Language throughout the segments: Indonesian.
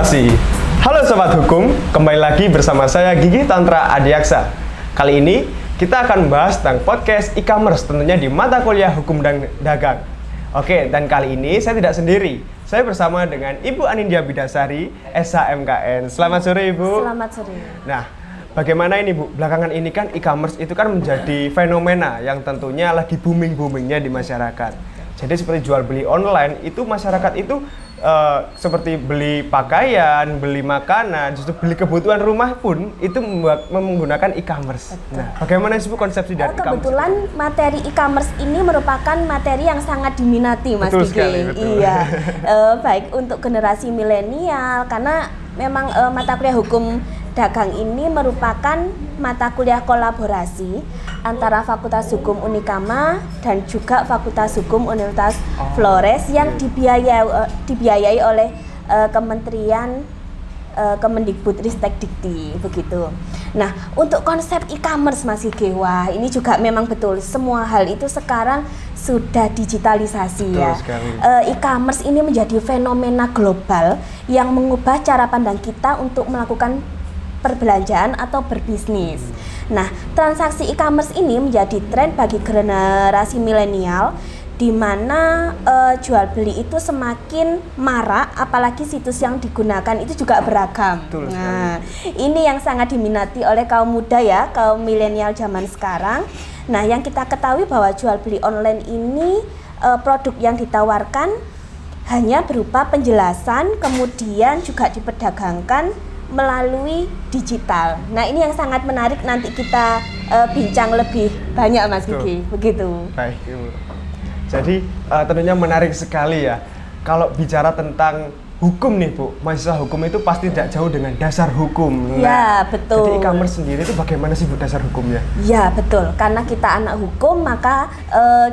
Literasi. Halo Sobat Hukum, kembali lagi bersama saya Gigi Tantra Adiaksa. Kali ini kita akan membahas tentang podcast e-commerce, tentunya di mata kuliah Hukum dan Dagang. Oke, dan kali ini saya tidak sendiri. Saya bersama dengan Ibu Anindya Bidasari, SHMKN. Selamat sore Ibu. Selamat sore. Nah, bagaimana ini Bu? Belakangan ini kan e-commerce itu kan menjadi fenomena yang tentunya lagi booming-boomingnya di masyarakat. Jadi seperti jual beli online, itu masyarakat itu seperti beli pakaian, beli makanan, justru beli kebutuhan rumah pun itu menggunakan e-commerce. Nah, bagaimana sih Bu konsepsi dari e-commerce? Kebetulan materi e-commerce ini merupakan materi yang sangat diminati, Mas Betul Gigi. sekali, betul. Iya, baik untuk generasi milenial karena memang mata kuliah hukum dagang ini merupakan mata kuliah kolaborasi antara Fakultas Hukum Unikama dan juga Fakultas Hukum Universitas Flores yang dibiayai oleh Kementerian Kemendikbudristek Dikti begitu. Nah, untuk konsep e-commerce Mas Gigi, wah ini juga memang betul semua hal itu sekarang sudah digitalisasi. Betul ya. E-commerce ini menjadi fenomena global yang mengubah cara pandang kita untuk melakukan perbelanjaan atau berbisnis. Nah, transaksi e-commerce ini menjadi tren bagi generasi milenial di mana jual beli itu semakin marak, apalagi situs yang digunakan itu juga beragam. Betul, nah, ini yang sangat diminati oleh kaum muda ya, kaum milenial zaman sekarang. Nah, yang kita ketahui bahwa jual beli online ini produk yang ditawarkan hanya berupa penjelasan, kemudian juga diperdagangkan melalui digital. Nah, ini yang sangat menarik, nanti kita bincang lebih banyak Mas Gigi. Begitu. Baik, Ibu. Jadi tentunya menarik sekali ya. Kalau bicara tentang hukum nih Bu, mahasiswa hukum itu pasti tidak jauh dengan dasar hukum. Ya, betul. Jadi e-commerce sendiri itu bagaimana sih Bu dasar hukumnya? Ya, betul. Karena kita anak hukum, maka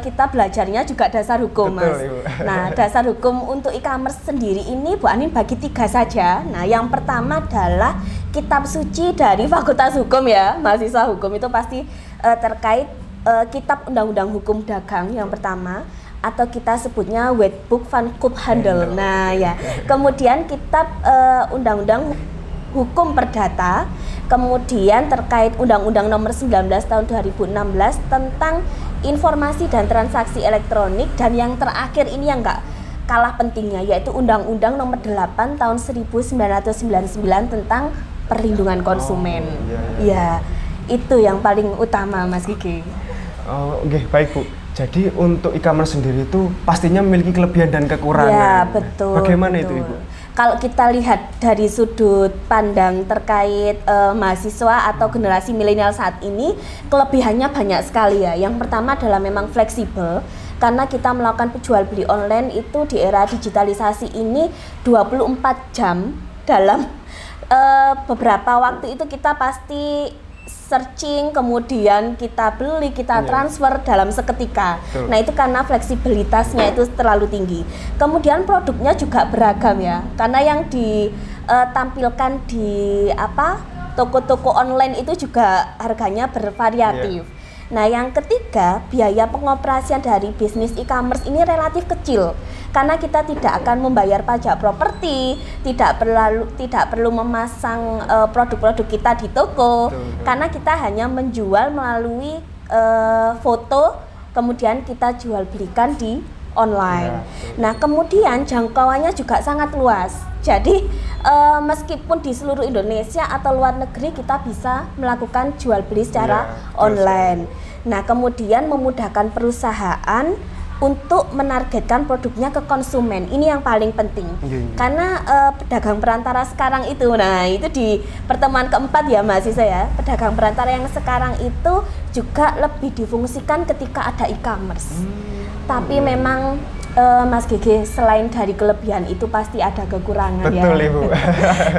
kita belajarnya juga dasar hukum, betul, Mas. Ibu. Nah, dasar hukum untuk e-commerce sendiri ini Bu Anin bagi 3 saja. Nah, yang pertama adalah kitab suci dari Fakultas Hukum ya. Mahasiswa hukum itu pasti terkait kitab Undang-Undang Hukum Dagang yang pertama, atau kita sebutnya Wetboek van Koophandel. Nah ya, kemudian kitab Undang-Undang Hukum Perdata, kemudian terkait Undang-Undang Nomor 19 Tahun 2016 tentang informasi dan transaksi elektronik, dan yang terakhir ini yang enggak kalah pentingnya yaitu Undang-Undang Nomor 8 Tahun 1999 tentang perlindungan konsumen. Ya, itu yang paling utama Mas Gigi. Oh, oke, baik Bu. Jadi untuk e-commerce sendiri itu pastinya memiliki kelebihan dan kekurangan. Ya, betul. Bagaimana betul. itu Ibu? Kalau kita lihat dari sudut pandang terkait mahasiswa atau generasi milenial saat ini, kelebihannya banyak sekali ya. Yang pertama adalah memang fleksibel, karena kita melakukan jual beli online itu di era digitalisasi ini 24 jam dalam beberapa waktu itu kita pasti searching, kemudian kita beli, kita transfer dalam seketika. Betul. Nah, itu karena fleksibilitasnya itu terlalu tinggi. Kemudian produknya juga beragam ya, karena yang ditampilkan di toko-toko online itu juga harganya bervariatif. Nah, yang ketiga, biaya pengoperasian dari bisnis e-commerce ini relatif kecil, karena kita tidak akan membayar pajak properti, tidak perlu memasang produk-produk kita di toko. Betul. Karena kita hanya menjual melalui foto, kemudian kita jual belikan di online. Nah, kemudian jangkauannya juga sangat luas. Jadi meskipun di seluruh Indonesia atau luar negeri kita bisa melakukan jual beli secara online. Nah, kemudian memudahkan perusahaan untuk menargetkan produknya ke konsumen. Ini yang paling penting. Karena pedagang perantara sekarang itu, nah itu di pertemuan keempat ya mahasiswa ya, pedagang perantara yang sekarang itu juga lebih difungsikan ketika ada e-commerce. Tapi memang Mas Gigi, selain dari kelebihan itu pasti ada kekurangan. Betul, ya. Ibu.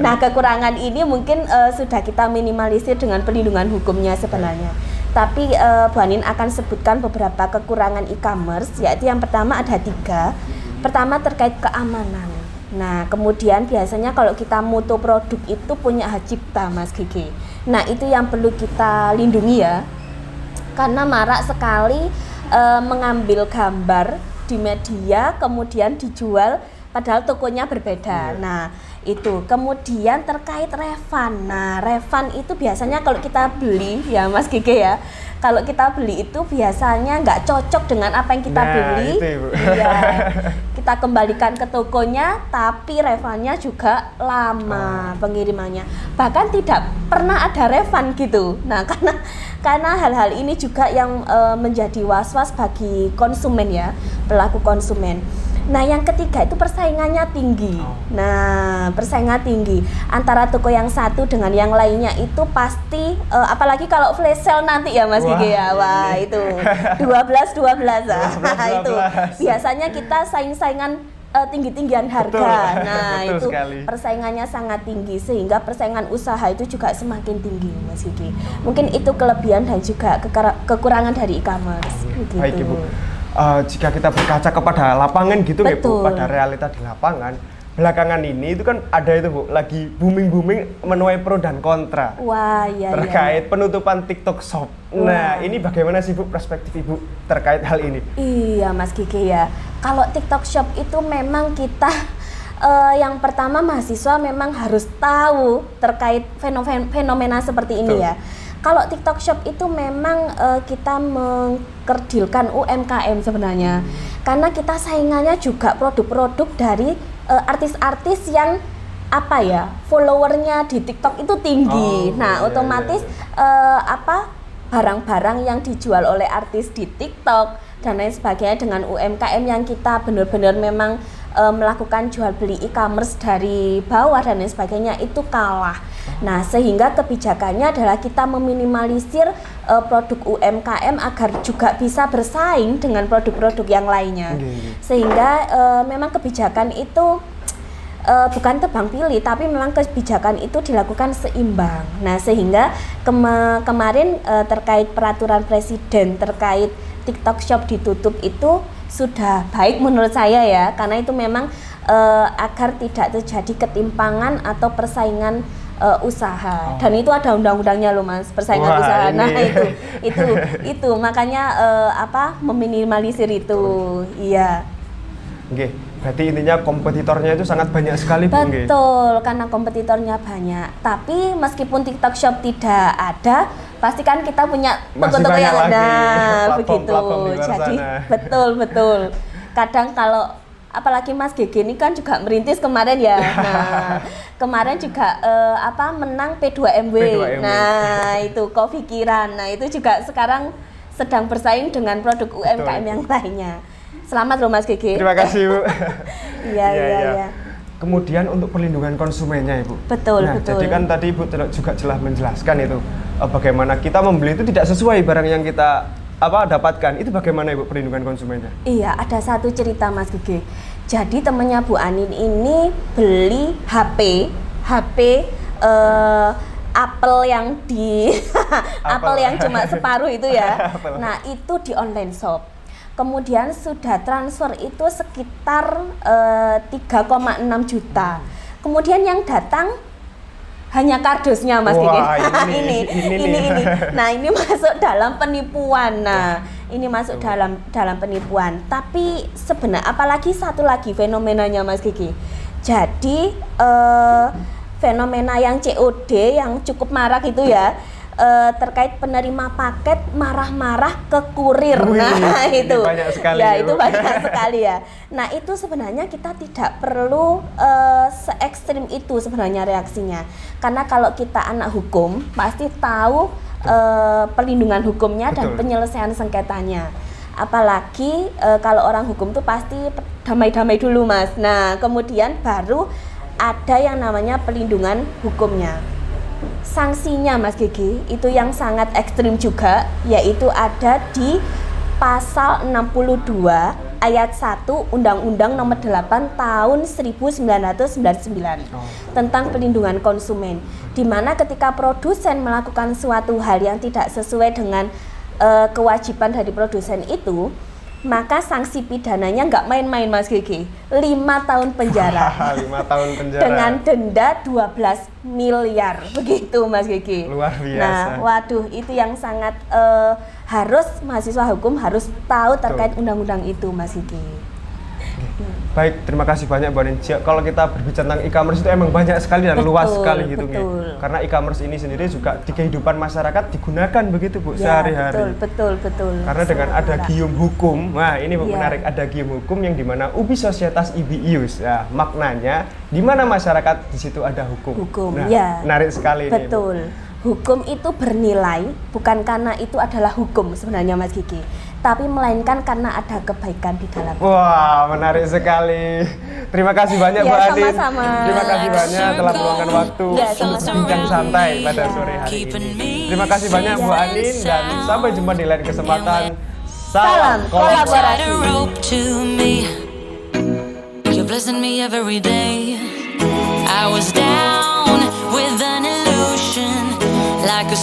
Nah, kekurangan ini mungkin sudah kita minimalisir dengan perlindungan hukumnya sebenarnya. Tapi Bu Anin akan sebutkan beberapa kekurangan e-commerce, yaitu yang pertama ada 3. Pertama terkait keamanan. Nah, kemudian biasanya kalau kita mutu produk itu punya hak cipta, Mas Gigi. Nah, itu yang perlu kita lindungi ya. Karena marak sekali mengambil gambar di media kemudian dijual padahal tokonya berbeda. Nah, Itu. Kemudian terkait refund. Nah, refund itu biasanya kalau kita beli ya Mas Gege ya. Kalau kita beli itu biasanya nggak cocok dengan apa yang kita beli. Itu, Ibu. Iya. Kita kembalikan ke tokonya, tapi refundnya juga lama pengirimannya. Bahkan tidak pernah ada refund gitu. Nah, karena hal-hal ini juga yang menjadi was-was bagi konsumen ya, pelaku konsumen. Nah, yang ketiga itu persaingannya tinggi. Nah, persaingan tinggi antara toko yang satu dengan yang lainnya itu pasti apalagi kalau flash sale nanti ya Mas Gigi ya. Wah, itu 12 itu. Biasanya kita saing-saingan tinggi-tinggian harga. Betul. Nah, Betul itu sekali. persaingannya sangat tinggi sehingga persaingan usaha itu juga semakin tinggi Mas Gigi. Mungkin itu kelebihan dan juga kekurangan dari e-commerce. Gitu. Baik Ibu. Jika kita berkaca kepada lapangan gitu ya Bu, Betul. pada realita di lapangan, belakangan ini itu kan ada itu Bu, lagi booming menuai pro dan kontra Wah, iya. terkait penutupan TikTok Shop. Nah, ini bagaimana sih Bu perspektif Ibu terkait hal ini? Iya Mas Gigi ya. Kalau TikTok Shop itu memang kita yang pertama mahasiswa memang harus tahu terkait fenomena seperti ini ya. Kalau TikTok Shop itu memang kita mengkerdilkan UMKM sebenarnya. Karena kita saingannya juga produk-produk dari artis-artis yang apa ya, followernya di TikTok itu tinggi. Otomatis barang-barang yang dijual oleh artis di TikTok dan lain sebagainya dengan UMKM yang kita benar-benar memang melakukan jual beli e-commerce dari bawah dan lain sebagainya itu kalah. Nah, sehingga kebijakannya adalah kita meminimalisir produk UMKM agar juga bisa bersaing dengan produk-produk yang lainnya. Sehingga memang kebijakan itu bukan tebang pilih, tapi memang kebijakan itu dilakukan seimbang. Nah, sehingga kemarin terkait peraturan presiden terkait TikTok Shop ditutup itu sudah baik menurut saya ya, karena itu memang agar tidak terjadi ketimpangan atau persaingan usaha. Dan itu ada undang-undangnya loh Mas, persaingan usaha. Nah, itu makanya meminimalisir itu. Iya. Oke, berarti intinya kompetitornya itu sangat banyak sekali Bu. Betul, karena kompetitornya banyak. Tapi meskipun TikTok Shop tidak ada, pasti kan kita punya toko-toko yang ada begitu. Jadi betul. Kadang kalau apalagi Mas Gege ini kan juga merintis kemarin ya. Nah, kemarin juga menang P2MW. Nah, itu Kofikiran. Nah, itu juga sekarang sedang bersaing dengan produk UMKM yang lainnya. Selamat loh Mas Gege. Terima kasih Bu. Iya. Kemudian untuk perlindungan konsumennya Ibu. Betul. Jadi kan tadi Ibu juga jelas menjelaskan itu bagaimana kita membeli itu tidak sesuai barang yang kita dapatkan. Itu bagaimana Ibu perlindungan konsumennya? Iya, ada satu cerita Mas Gege. Jadi temannya Bu Anin ini beli HP Apple yang Apple yang cuma separuh itu ya. Nah, itu di online shop. Kemudian sudah transfer itu sekitar 3,6 juta. Kemudian yang datang hanya kardusnya Mas Gege. Ini. Nah, ini masuk dalam penipuan. Nah, ini masuk dalam penipuan. Tapi sebenarnya apalagi satu lagi fenomenanya Mas Gege. Jadi fenomena yang COD yang cukup marak itu ya. Terkait penerima paket marah-marah ke kurir. Nah, itu banyak sekali ya, itu banyak sekali ya. Nah, itu sebenarnya kita tidak perlu se-ekstrim itu sebenarnya reaksinya. Karena kalau kita anak hukum pasti tahu perlindungan hukumnya dan penyelesaian sengketanya. Apalagi kalau orang hukum tuh pasti damai-damai dulu Mas. Nah, kemudian baru ada yang namanya perlindungan hukumnya. Sanksinya Mas Gigi itu yang sangat ekstrim juga, yaitu ada di pasal 62 ayat 1 Undang-Undang Nomor 8 Tahun 1999 tentang perlindungan konsumen, di mana ketika produsen melakukan suatu hal yang tidak sesuai dengan kewajiban dari produsen itu, maka sanksi pidananya nggak main-main Mas Gigi, 5 tahun penjara. 5 tahun penjara. Dengan denda 12 miliar, begitu Mas Gigi. Luar biasa. Nah, waduh, itu yang sangat harus mahasiswa hukum harus tahu terkait undang-undang itu Mas Gigi. Baik, terima kasih banyak Bu Anin. Kalau kita berbicara tentang e-commerce itu emang banyak sekali dan luas sekali gitu Nge. betul. Karena e-commerce ini sendiri juga di kehidupan masyarakat digunakan begitu Bu Ya, sehari-hari. betul. Karena dengan ada gium hukum, nah ini Bu Ya. menarik, ada gium hukum yang dimana ubi societas ibi ius, ya, maknanya di mana masyarakat di situ ada hukum. Hukum, Nah, ya. menarik sekali ini Bu. Betul. Hukum itu bernilai bukan karena itu adalah hukum sebenarnya Mas Gigi, tapi melainkan karena ada kebaikan di dalamnya. Wah, menarik sekali. Terima kasih banyak Ya, Bu Anin. sama-sama. Terima kasih banyak telah meluangkan waktu Ya, untuk sama-sama. bincang santai pada Ya. sore hari ini. Terima kasih banyak Bu Anin dan sampai jumpa di lain kesempatan. Salam kolaborasi. Tied a rope to me. You're blessing me every day. I was down with an illusion, like a